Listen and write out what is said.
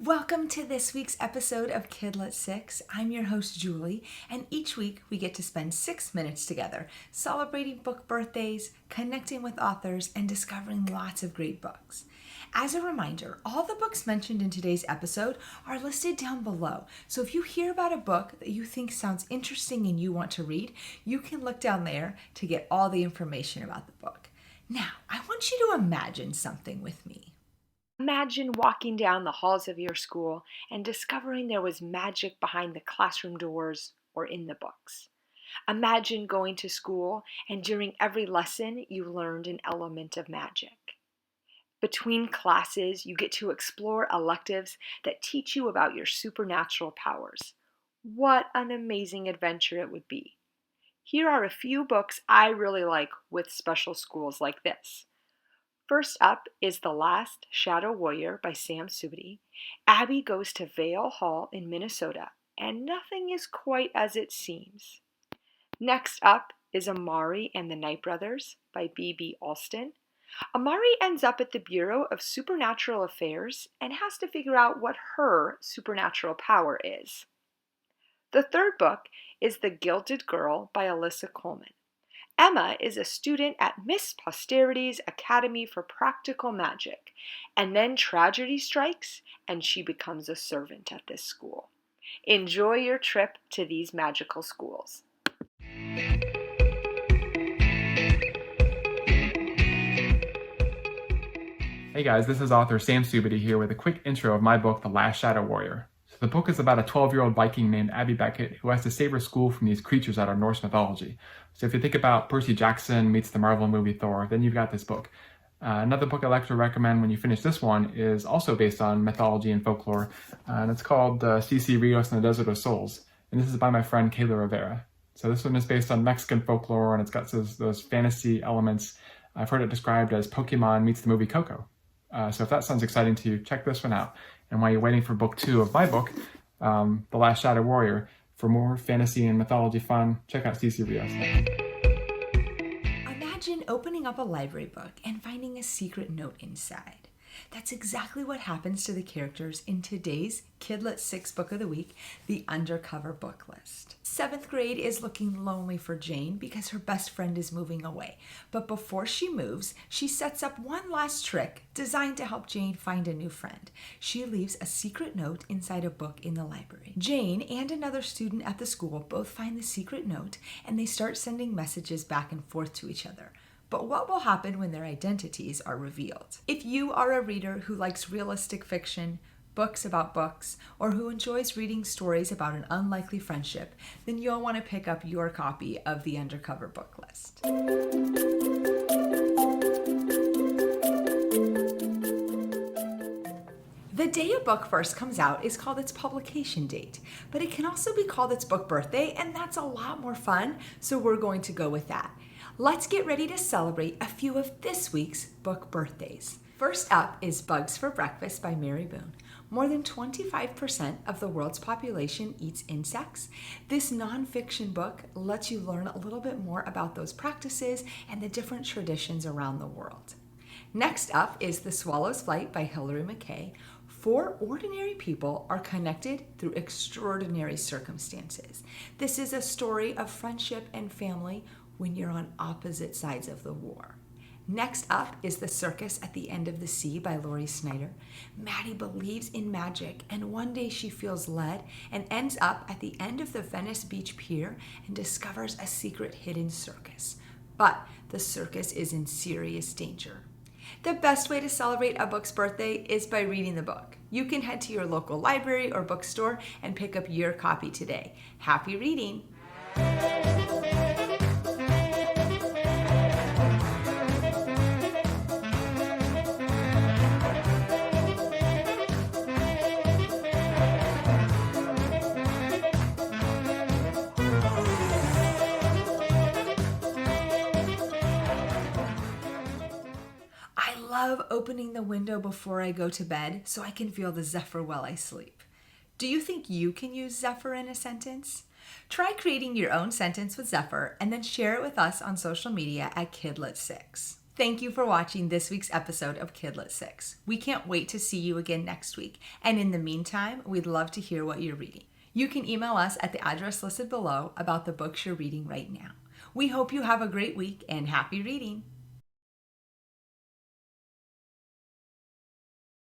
Welcome to this week's episode of Kidlet 6. I'm your host, Julie, and each week we get to spend 6 minutes together celebrating book birthdays, connecting with authors, and discovering lots of great books. As a reminder, all the books mentioned in today's episode are listed down below, so if you hear about a book that you think sounds interesting and you want to read, you can look down there to get all the information about the book. Now, I want you to imagine something with me. Imagine walking down the halls of your school and discovering there was magic behind the classroom doors or in the books. Imagine going to school and during every lesson you learned an element of magic. Between classes, you get to explore electives that teach you about your supernatural powers. What an amazing adventure it would be. Here are a few books I really like with special schools like this. First up is The Last Shadow Warrior by Sam Subity. Abby goes to Vale Hall in Minnesota, and nothing is quite as it seems. Next up is Amari and the Night Brothers by B.B. Alston. Amari ends up at the Bureau of Supernatural Affairs and has to figure out what her supernatural power is. The third book is The Gilded Girl by Alyssa Colman. Emma is a student at Miss Posterity's Academy for Practical Magic, and then tragedy strikes and she becomes a servant at this school. Enjoy your trip to these magical schools. Hey guys, this is author Sam Subity here with a quick intro of my book, The Last Shadow Warrior. So the book is about a 12-year-old Viking named Abby Beckett who has to save her school from these creatures out of Norse mythology. So if you think about Percy Jackson meets the Marvel movie Thor, then you've got this book. Another book I'd like to recommend when you finish this one is also based on mythology and folklore, and it's called Cece, Rios, and the Desert of Souls. And this is by my friend Kaela Riviera. So this one is based on Mexican folklore, and it's got those fantasy elements. I've heard it described as Pokemon meets the movie Coco. So if that sounds exciting to you, check this one out. And while you're waiting for book 2 of my book, The Last Shadow Warrior, for more fantasy and mythology fun, check out Cece Rios. Imagine opening up a library book and finding a secret note inside. That's exactly what happens to the characters in today's Kidlet 6 book of the week, the Undercover book list. 7th grade is looking lonely for Jane because her best friend is moving away. But before she moves, she sets up one last trick designed to help Jane find a new friend. She leaves a secret note inside a book in the library. Jane and another student at the school both find the secret note and they start sending messages back and forth to each other. But what will happen when their identities are revealed? If you are a reader who likes realistic fiction, books about books, or who enjoys reading stories about an unlikely friendship, then you'll want to pick up your copy of the Undercover book list. The day a book first comes out is called its publication date, but it can also be called its book birthday, and that's a lot more fun, so we're going to go with that. Let's get ready to celebrate a few of this week's book birthdays. First up is Bugs for Breakfast by Mary Boone. More than 25% of the world's population eats insects. This nonfiction book lets you learn a little bit more about those practices and the different traditions around the world. Next up is The Swallow's Flight by Hilary McKay. 4 ordinary people are connected through extraordinary circumstances. This is a story of friendship and family when you're on opposite sides of the war. Next up is The Circus at the End of the Sea by Snyder. Maddie believes in magic, and one day she feels led and ends up at the end of the Venice Beach Pier and discovers a secret hidden circus. But the circus is in serious danger. The best way to celebrate a book's birthday is by reading the book. You can head to your local library or bookstore and pick up your copy today. Happy reading! I love opening the window before I go to bed so I can feel the zephyr while I sleep. Do you think you can use zephyr in a sentence? Try creating your own sentence with zephyr and then share it with us on social media at Kidlet6. Thank you for watching this week's episode of Kidlit 6. We can't wait to see you again next week. And in the meantime, we'd love to hear what you're reading. You can email us at the address listed below about the books you're reading right now. We hope you have a great week and happy reading.